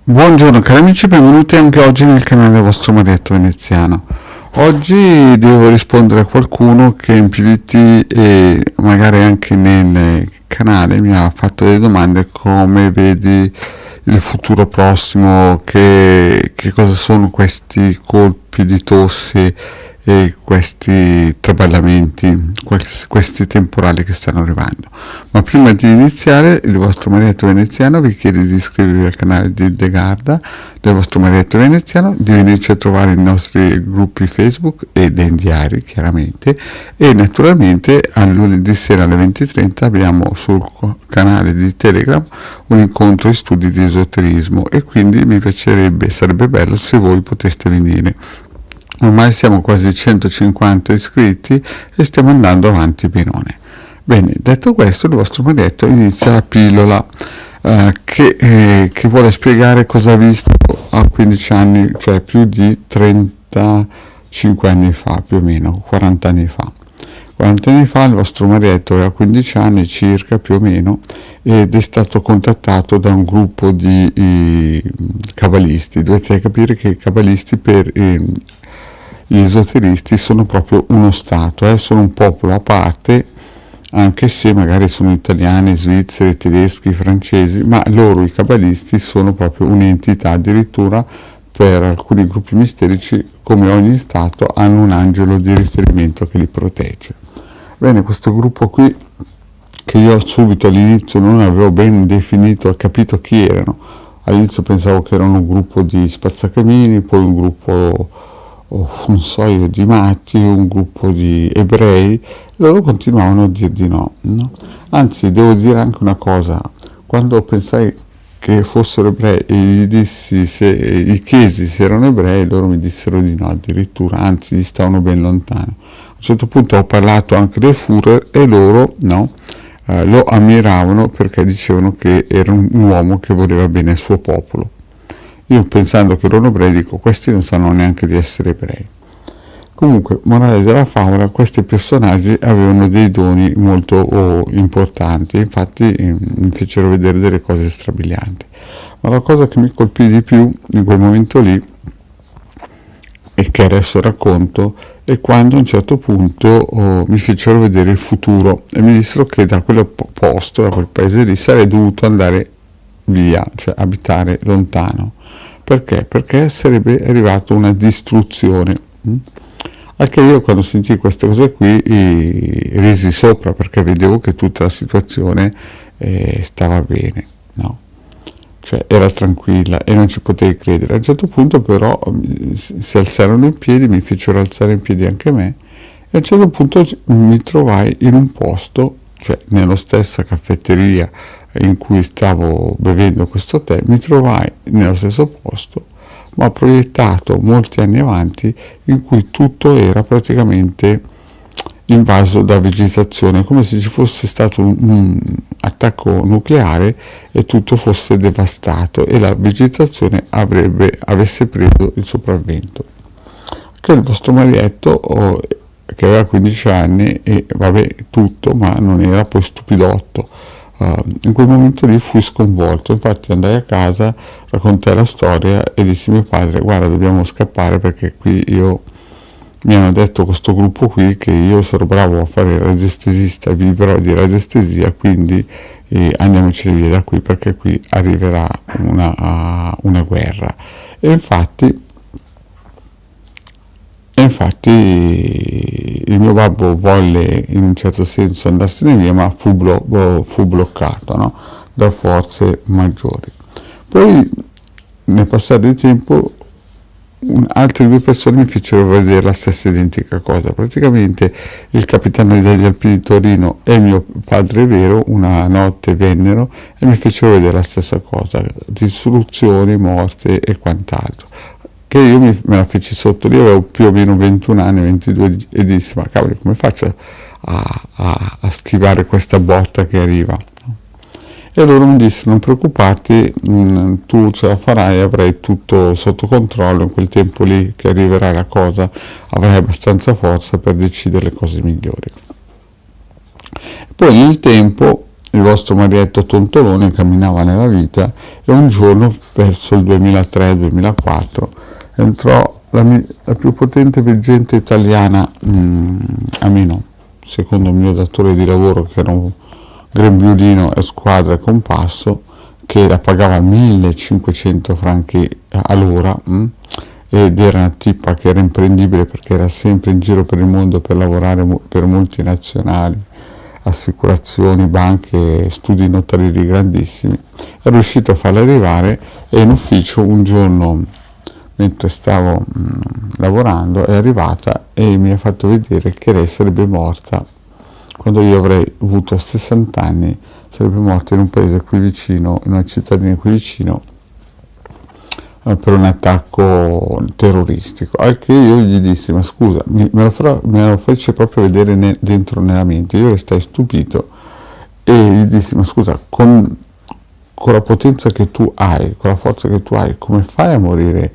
Buongiorno cari amici, benvenuti anche oggi nel canale del vostro Marietto Veneziano. Oggi devo rispondere a qualcuno che in PVT e magari anche nel canale mi ha fatto delle domande: come vedi il futuro prossimo, che cosa sono questi colpi di tosse e questi traballamenti, questi temporali che stanno arrivando. Ma prima di iniziare, il vostro Marietto Veneziano vi chiede di iscrivervi al canale di De Garda, del vostro Marietto Veneziano, di venirci a trovare i nostri gruppi Facebook e dei diari, chiaramente, e naturalmente a lunedì sera alle 20:30 abbiamo sul canale di Telegram un incontro di studi di esoterismo, e quindi mi piacerebbe, sarebbe bello se voi poteste venire. Ormai siamo quasi 150 iscritti e stiamo andando avanti benone. Bene, detto questo, il vostro Marietto inizia la pillola che vuole spiegare cosa ha visto a 15 anni, cioè più di 35 anni fa, più o meno, 40 anni fa. 40 anni fa il vostro Marietto aveva 15 anni circa, più o meno, ed è stato contattato da un gruppo di cabalisti. Dovete capire che i cabalisti per gli esoteristi sono proprio uno stato, sono un popolo a parte, anche se magari sono italiani, svizzeri, tedeschi, francesi, ma loro, i cabalisti, sono proprio un'entità. Addirittura per alcuni gruppi misterici, come ogni stato, hanno un angelo di riferimento che li protegge. Bene, questo gruppo qui, che io subito all'inizio non avevo ben definito e capito chi erano. All'inizio pensavo che erano un gruppo di spazzacamini, poi un gruppo, non so io, di matti, un gruppo di ebrei, e loro continuavano a dir di no. Anzi, devo dire anche una cosa: quando pensai che fossero ebrei e gli chiesi se erano ebrei, loro mi dissero di no addirittura, anzi gli stavano ben lontano. A un certo punto ho parlato anche del Führer e loro lo ammiravano, perché dicevano che era un uomo che voleva bene al suo popolo. Io, pensando che erano ebrei, dico: questi non sanno neanche di essere ebrei. Comunque, morale della favola, questi personaggi avevano dei doni molto importanti, infatti mi fecero vedere delle cose strabilianti. Ma la cosa che mi colpì di più in quel momento lì, e che adesso racconto, è quando a un certo punto mi fecero vedere il futuro e mi dissero che da quel posto, da quel paese lì, sarei dovuto andare via, cioè abitare lontano. Perché? Perché sarebbe arrivata una distruzione. Anche io, quando sentii queste cose qui, risi sopra, perché vedevo che tutta la situazione stava bene, no? Cioè era tranquilla e non ci potevi credere. A un certo punto però si alzarono in piedi, mi fecero alzare in piedi anche me, e a un certo punto mi trovai in un posto, cioè nella stessa caffetteria in cui stavo bevendo questo tè, mi trovai nello stesso posto, ma proiettato molti anni avanti, in cui tutto era praticamente invaso da vegetazione, come se ci fosse stato un attacco nucleare e tutto fosse devastato e la vegetazione avesse preso il sopravvento. Che il vostro Marietto, che aveva 15 anni, e vabbè tutto, ma non era poi stupidotto. In quel momento lì fui sconvolto, infatti andai a casa, raccontai la storia e dissi a mio padre: guarda, dobbiamo scappare, perché qui mi hanno detto, questo gruppo qui, che io sarò bravo a fare il radiestesista e vivrò di radiestesia, quindi andiamocene via da qui, perché qui arriverà una guerra. E infatti il mio babbo volle in un certo senso andarsene via, ma fu bloccato, no? Da forze maggiori. Poi, nel passare del tempo, altre due persone mi fecero vedere la stessa identica cosa. Praticamente il capitano degli Alpini di Torino e mio padre vero una notte vennero e mi fecero vedere la stessa cosa: distruzioni, morte e quant'altro. Che io me la feci sotto lì, avevo più o meno 21 anni, 22, e dissi: ma cavolo, come faccio a schivare questa botta che arriva? E loro mi dissero: non preoccuparti, tu ce la farai, avrai tutto sotto controllo, in quel tempo lì che arriverà la cosa avrai abbastanza forza per decidere le cose migliori. Poi nel tempo il vostro Marietto tontolone camminava nella vita e un giorno, verso il 2003-2004, entrò la più potente veggente italiana, almeno secondo il mio datore di lavoro, che era un grembiulino e squadra e compasso, che la pagava 1500 franchi all'ora, ed era una tipa che era imprendibile perché era sempre in giro per il mondo per lavorare per multinazionali, assicurazioni, banche, studi notariali grandissimi. È riuscito a farla arrivare e in ufficio un giorno, mentre stavo lavorando, è arrivata e mi ha fatto vedere che lei sarebbe morta quando io avrei avuto 60 anni, sarebbe morta in un paese qui vicino, in una cittadina qui vicino, per un attacco terroristico. Al che io gli dissi: ma scusa, me lo fece proprio vedere dentro nella mente. Io restai stupito e gli dissi: ma scusa, con la potenza che tu hai, con la forza che tu hai, come fai a morire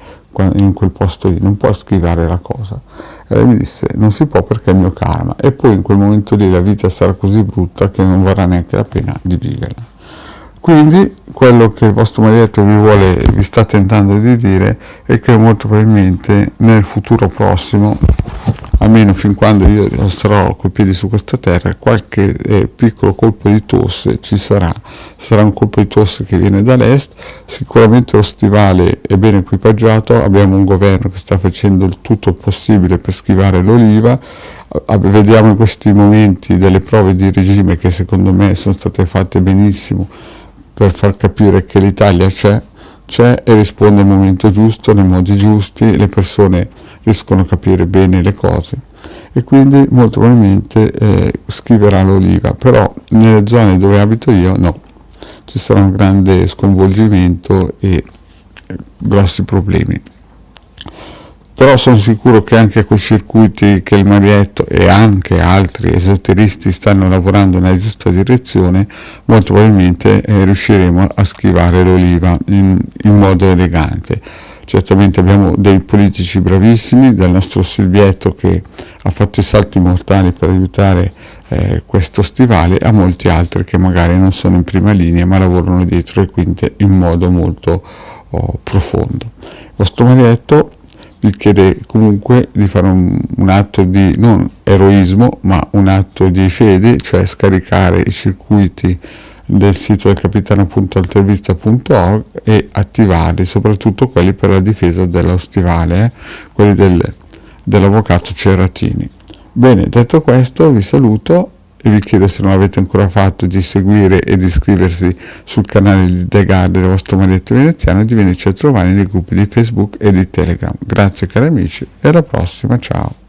in quel posto lì? Non puoi schivare la cosa. E lei mi disse: non si può perché è il mio karma, e poi in quel momento lì la vita sarà così brutta che non varrà neanche la pena di viverla. Quindi quello che il vostro Marietto vi sta tentando di dire è che molto probabilmente nel futuro prossimo, almeno fin quando io sarò coi piedi su questa terra, qualche piccolo colpo di tosse ci sarà un colpo di tosse che viene dall'est. Sicuramente lo stivale è ben equipaggiato, abbiamo un governo che sta facendo il tutto possibile per schivare l'oliva. Vediamo in questi momenti delle prove di regime che secondo me sono state fatte benissimo per far capire che l'Italia c'è e risponde al momento giusto, nei modi giusti, le persone riescono a capire bene le cose e quindi molto probabilmente schiverà l'oliva, però nelle zone dove abito io no, ci sarà un grande sconvolgimento e grossi problemi. Però sono sicuro che anche a quei circuiti che il Marietto e anche altri esoteristi stanno lavorando nella giusta direzione, molto probabilmente riusciremo a schivare l'oliva in modo elegante. Certamente abbiamo dei politici bravissimi, del nostro Silvietto che ha fatto i salti mortali per aiutare questo stivale, a molti altri che magari non sono in prima linea ma lavorano dietro le quinte in modo molto profondo. Il vostro Marietto vi chiede comunque di fare un atto di non eroismo ma un atto di fede, cioè scaricare i circuiti del sito del capitano.altervista.org e attivarli, soprattutto quelli per la difesa dello stivale, quelli dell'avvocato Cerratini. Bene, detto questo vi saluto e vi chiedo, se non l'avete ancora fatto, di seguire e di iscriversi sul canale di The Guard del vostro Marietto Veneziano e di venirci a trovare nei gruppi di Facebook e di Telegram. Grazie cari amici e alla prossima, ciao!